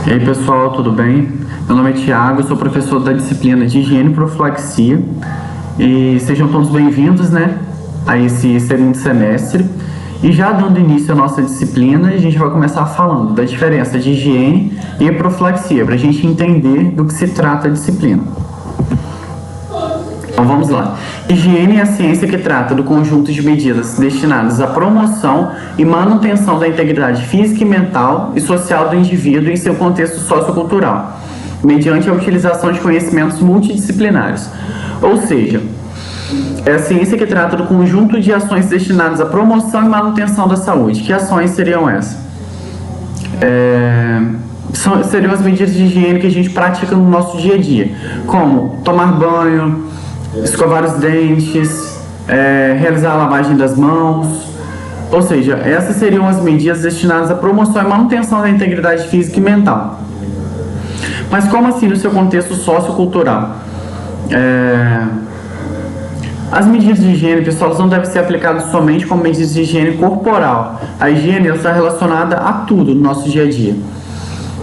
E aí pessoal, tudo bem? Meu nome é Thiago, eu sou professor da disciplina de Higiene e Profilaxia e sejam todos bem-vindos, a esse segundo semestre. E já dando início à nossa disciplina, a gente vai começar falando da diferença de higiene e profilaxia, para a gente entender do que se trata a disciplina. Então vamos lá. Higiene é a ciência que trata do conjunto de medidas destinadas à promoção e manutenção da integridade física e mental e social do indivíduo em seu contexto sociocultural, mediante a utilização de conhecimentos multidisciplinares. Ou seja, é a ciência que trata do conjunto de ações destinadas à promoção e manutenção da saúde. Que ações seriam essas? Seriam as medidas de higiene que a gente pratica no nosso dia a dia, como tomar banho, escovar os dentes, realizar a lavagem das mãos. Ou seja, essas seriam as medidas destinadas à promoção e manutenção da integridade física e mental. Mas como assim no seu contexto sociocultural? As medidas de higiene, pessoal, não devem ser aplicadas somente como medidas de higiene corporal. A higiene está relacionada a tudo no nosso dia a dia,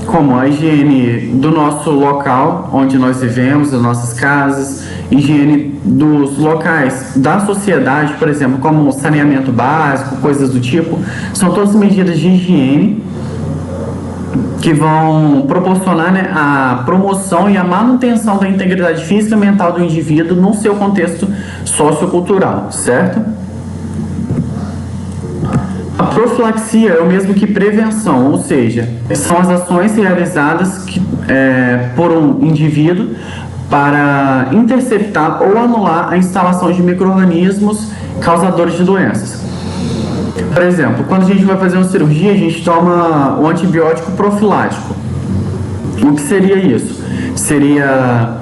como a higiene do nosso local onde nós vivemos, das nossas casas, higiene dos locais da sociedade, por exemplo, como saneamento básico, coisas do tipo. São todas medidas de higiene que vão proporcionar a promoção e a manutenção da integridade física e mental do indivíduo no seu contexto sociocultural, certo? A profilaxia é o mesmo que prevenção, ou seja, são as ações realizadas por um indivíduo para interceptar ou anular a instalação de micro-organismos causadores de doenças. Por exemplo, quando a gente vai fazer uma cirurgia, a gente toma um antibiótico profilático. O que seria isso? Seria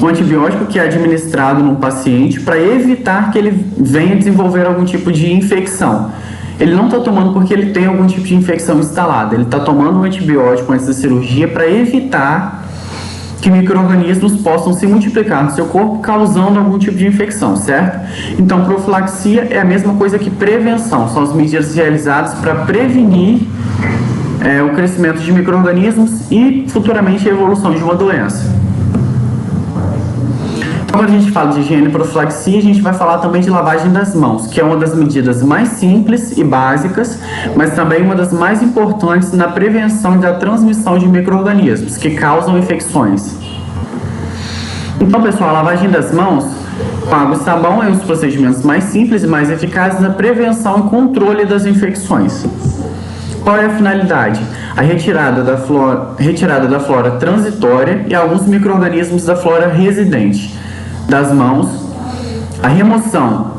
um antibiótico que é administrado num paciente para evitar que ele venha desenvolver algum tipo de infecção. Ele não está tomando porque ele tem algum tipo de infecção instalada. Ele está tomando um antibiótico antes da cirurgia para evitar que micro-organismos possam se multiplicar no seu corpo, causando algum tipo de infecção, certo? Então, profilaxia é a mesma coisa que prevenção. São as medidas realizadas para prevenir o crescimento de micro-organismos e, futuramente, a evolução de uma doença. Quando a gente fala de higiene e profilaxia, a gente vai falar também de lavagem das mãos, que é uma das medidas mais simples e básicas, mas também uma das mais importantes na prevenção da transmissão de micro-organismos que causam infecções. Então, pessoal, a lavagem das mãos com água e sabão é um dos procedimentos mais simples e mais eficazes na prevenção e controle das infecções. Qual é a finalidade? A retirada da flora transitória e alguns micro-organismos da flora residente das mãos, a remoção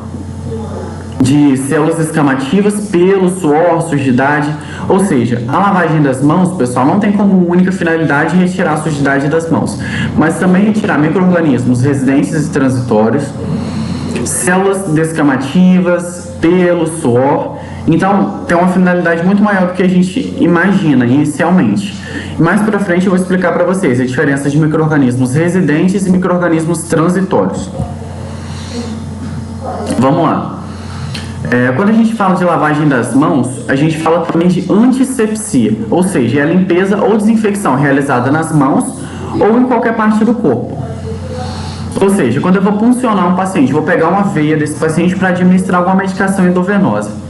de células escamativas, pelo, suor, sujidade. Ou seja, a lavagem das mãos, pessoal, não tem como única finalidade retirar a sujidade das mãos, mas também retirar micro-organismos residentes e transitórios, células descamativas, pelo, suor. Então, tem uma finalidade muito maior do que a gente imagina inicialmente. Mais para frente eu vou explicar para vocês a diferença de micro-organismos residentes e micro-organismos transitórios. Vamos lá. Quando a gente fala de lavagem das mãos, a gente fala também de antisepsia, ou seja, é a limpeza ou desinfecção realizada nas mãos ou em qualquer parte do corpo. Ou seja, quando eu vou puncionar um paciente, vou pegar uma veia desse paciente para administrar alguma medicação endovenosa.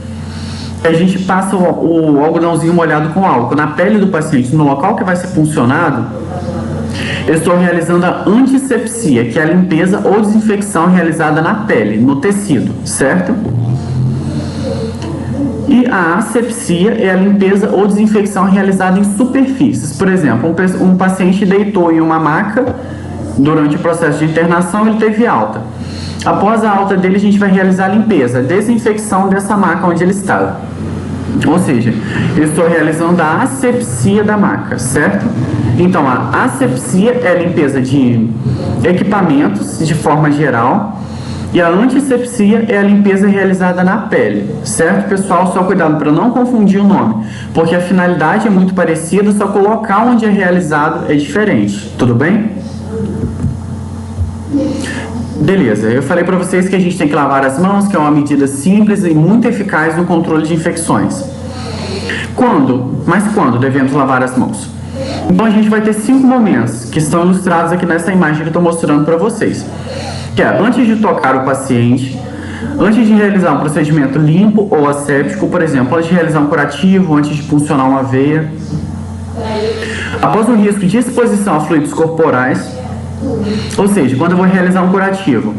A gente passa o algodãozinho molhado com álcool na pele do paciente, no local que vai ser puncionado. Eu estou realizando a antisepsia, que é a limpeza ou desinfecção realizada na pele, no tecido, certo? E a asepsia é a limpeza ou desinfecção realizada em superfícies. Por exemplo, um paciente deitou em uma maca durante o processo de internação, ele teve alta. Após a alta dele, a gente vai realizar a limpeza, a desinfecção dessa maca onde ele estava. Ou seja, eu estou realizando a asepsia da maca, certo? Então, a asepsia é a limpeza de equipamentos de forma geral e a antisepsia é a limpeza realizada na pele, certo, pessoal? Só cuidado para não confundir o nome, porque a finalidade é muito parecida, só que o local onde é realizado é diferente, tudo bem? Beleza, eu falei para vocês que a gente tem que lavar as mãos, que é uma medida simples e muito eficaz no controle de infecções. Mas quando devemos lavar as mãos? Então a gente vai ter 5 momentos que estão ilustrados aqui nessa imagem que eu estou mostrando para vocês. Que é antes de tocar o paciente, antes de realizar um procedimento limpo ou asséptico, por exemplo, antes de realizar um curativo, antes de puncionar uma veia, após o risco de exposição a fluidos corporais, ou seja, quando eu vou realizar um curativo,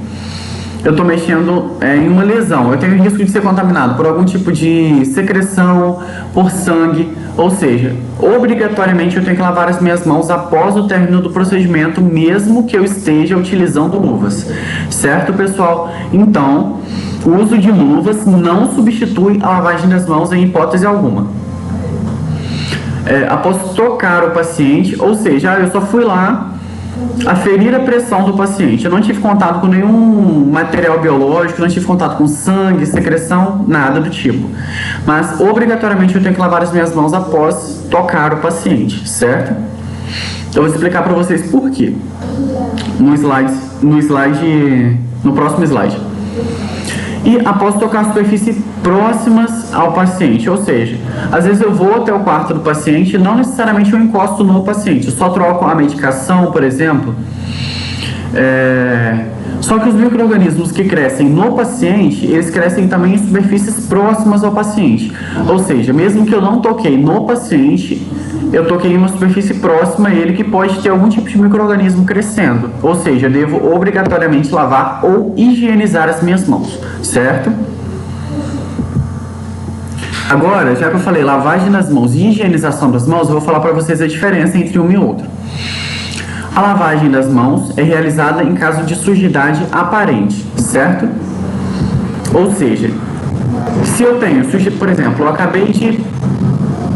eu estou mexendo em uma lesão, eu tenho risco de ser contaminado por algum tipo de secreção, por sangue, ou seja, obrigatoriamente eu tenho que lavar as minhas mãos após o término do procedimento, mesmo que eu esteja utilizando luvas, certo, pessoal? Então, o uso de luvas não substitui a lavagem das mãos em hipótese alguma. Após tocar o paciente, ou seja, eu só fui lá aferir a pressão do paciente. Eu não tive contato com nenhum material biológico, não tive contato com sangue, secreção, nada do tipo. Mas, obrigatoriamente, eu tenho que lavar as minhas mãos após tocar o paciente, certo? Eu vou explicar para vocês por quê. No próximo slide. E após tocar superfícies próximas ao paciente, ou seja, às vezes eu vou até o quarto do paciente, não necessariamente eu encosto no paciente, eu só troco a medicação, por exemplo. Só que os micro-organismos que crescem no paciente, eles crescem também em superfícies próximas ao paciente. Ou seja, mesmo que eu não toquei no paciente, eu toquei em uma superfície próxima a ele que pode ter algum tipo de micro-organismo crescendo. Ou seja, eu devo obrigatoriamente lavar ou higienizar as minhas mãos, certo? Agora, já que eu falei lavagem das mãos e higienização das mãos, eu vou falar para vocês a diferença entre um e outro. A lavagem das mãos é realizada em caso de sujidade aparente, certo? Ou seja, se eu tenho, por exemplo, eu acabei de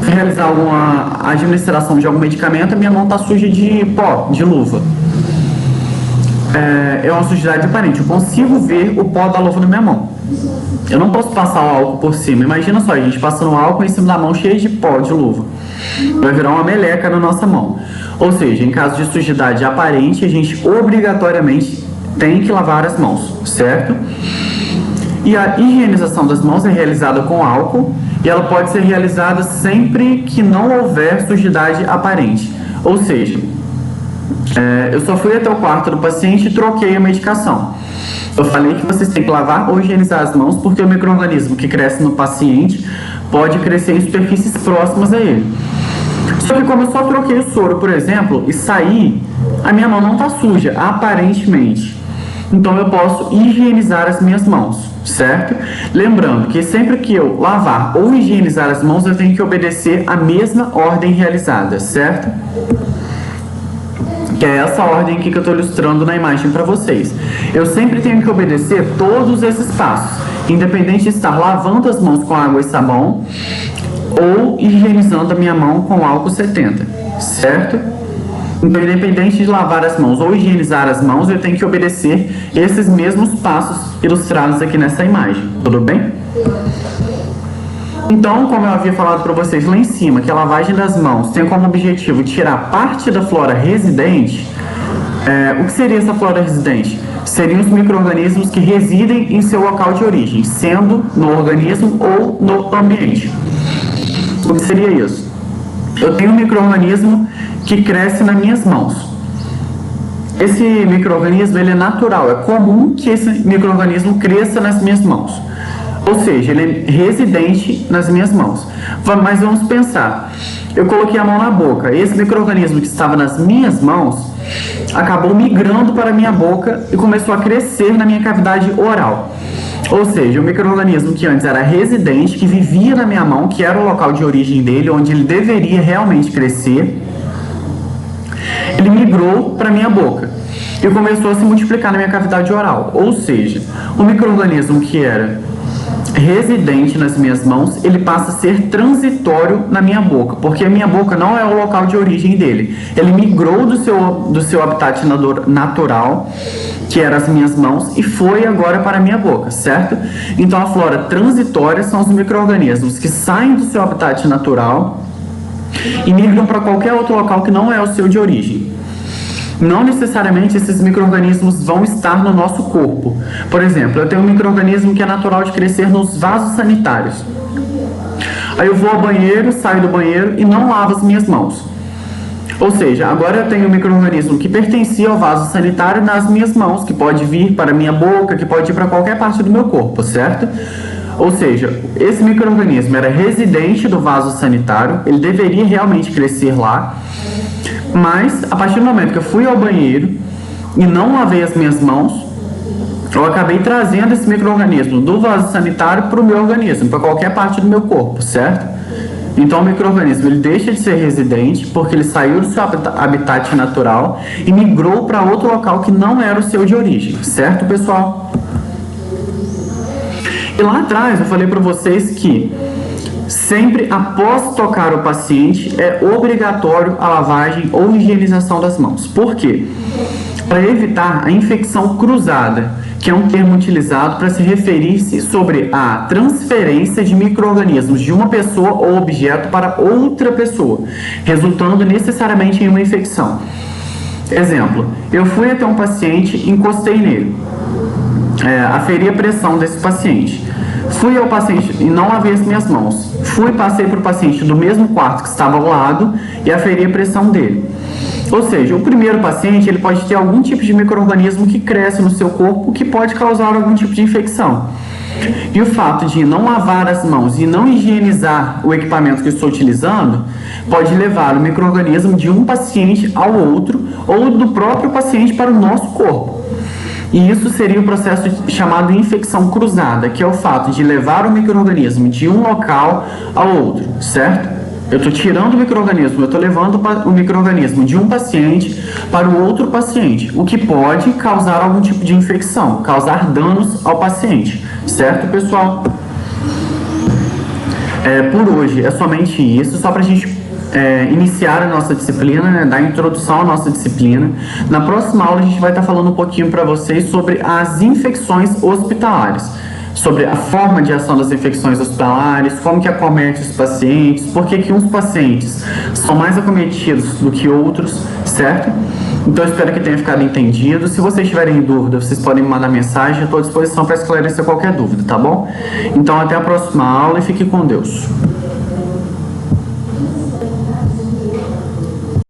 realizar alguma administração de algum medicamento, a minha mão está suja de pó, de luva. É uma sujidade aparente, eu consigo ver o pó da luva na minha mão. Eu não posso passar o álcool por cima. Imagina só, a gente passando álcool em cima da mão cheia de pó de luva. Vai virar uma meleca na nossa mão. Ou seja, em caso de sujidade aparente, a gente obrigatoriamente tem que lavar as mãos, certo? E a higienização das mãos é realizada com álcool e ela pode ser realizada sempre que não houver sujidade aparente. Ou seja, eu só fui até o quarto do paciente e troquei a medicação. Eu falei que vocês têm que lavar ou higienizar as mãos porque o micro-organismo que cresce no paciente pode crescer em superfícies próximas a ele. Só que como eu só troquei o soro, por exemplo, e saí, a minha mão não está suja, aparentemente. Então eu posso higienizar as minhas mãos, certo? Lembrando que sempre que eu lavar ou higienizar as mãos, eu tenho que obedecer a mesma ordem realizada, certo? Que é essa ordem aqui que eu estou ilustrando na imagem para vocês. Eu sempre tenho que obedecer todos esses passos, independente de estar lavando as mãos com água e sabão ou higienizando a minha mão com álcool 70, certo? Então, independente de lavar as mãos ou higienizar as mãos, eu tenho que obedecer esses mesmos passos ilustrados aqui nessa imagem, tudo bem? Então, como eu havia falado para vocês lá em cima, que a lavagem das mãos tem como objetivo tirar parte da flora residente, o que seria essa flora residente? Seriam os micro-organismos que residem em seu local de origem, sendo no organismo ou no ambiente. O que seria isso? Eu tenho um micro-organismo que cresce nas minhas mãos. Esse micro-organismo ele é natural, é comum que esse micro-organismo cresça nas minhas mãos. Ou seja, ele é residente nas minhas mãos. Mas vamos pensar, eu coloquei a mão na boca, esse micro-organismo que estava nas minhas mãos acabou migrando para a minha boca e começou a crescer na minha cavidade oral. Ou seja, o micro-organismo que antes era residente, que vivia na minha mão, que era o local de origem dele, onde ele deveria realmente crescer, ele migrou para a minha boca e começou a se multiplicar na minha cavidade oral. Ou seja, o micro-organismo que era residente nas minhas mãos, ele passa a ser transitório na minha boca, porque a minha boca não é o local de origem dele. Ele migrou do seu habitat natural, que eram as minhas mãos, e foi agora para a minha boca, certo? Então a flora transitória são os micro-organismos que saem do seu habitat natural e migram para qualquer outro local que não é o seu de origem. Não necessariamente esses micro-organismos vão estar no nosso corpo. Por exemplo, eu tenho um micro-organismo que é natural de crescer nos vasos sanitários. Aí eu vou ao banheiro, saio do banheiro e não lavo as minhas mãos. Ou seja, agora eu tenho um micro-organismo que pertencia ao vaso sanitário nas minhas mãos, que pode vir para a minha boca, que pode ir para qualquer parte do meu corpo, certo? Ou seja, esse micro-organismo era residente do vaso sanitário, ele deveria realmente crescer lá, mas a partir do momento que eu fui ao banheiro e não lavei as minhas mãos, eu acabei trazendo esse micro-organismo do vaso sanitário para o meu organismo, para qualquer parte do meu corpo, certo? Então o micro-organismo ele deixa de ser residente porque ele saiu do seu habitat natural e migrou para outro local que não era o seu de origem, certo, pessoal? E lá atrás eu falei para vocês que sempre após tocar o paciente é obrigatório a lavagem ou higienização das mãos. Por quê? Para evitar a infecção cruzada, que é um termo utilizado para se referir-se sobre a transferência de micro-organismos de uma pessoa ou objeto para outra pessoa, resultando necessariamente em uma infecção. Exemplo, eu fui até um paciente, encostei nele, aferi a pressão desse paciente. Fui ao paciente e não lavei as minhas mãos. Passei para o paciente do mesmo quarto que estava ao lado e aferi a pressão dele. Ou seja, o primeiro paciente ele pode ter algum tipo de micro-organismo que cresce no seu corpo que pode causar algum tipo de infecção. E o fato de não lavar as mãos e não higienizar o equipamento que eu estou utilizando pode levar o micro-organismo de um paciente ao outro ou do próprio paciente para o nosso corpo. E isso seria o processo chamado de infecção cruzada, que é o fato de levar o micro-organismo de um local ao outro, certo? Eu estou tirando o micro-organismo, eu estou levando o micro-organismo de um paciente para o outro paciente, o que pode causar algum tipo de infecção, causar danos ao paciente, certo, pessoal? Por hoje é somente isso, só para a gente iniciar a nossa disciplina, né, dar introdução à nossa disciplina. Na próxima aula a gente vai estar falando um pouquinho para vocês sobre as infecções hospitalares, sobre a forma de ação das infecções hospitalares, como que acomete os pacientes, por que uns pacientes são mais acometidos do que outros, certo? Então eu espero que tenha ficado entendido. Se vocês tiverem dúvida, vocês podem me mandar mensagem, eu estou à disposição para esclarecer qualquer dúvida, tá bom? Então até a próxima aula e fique com Deus.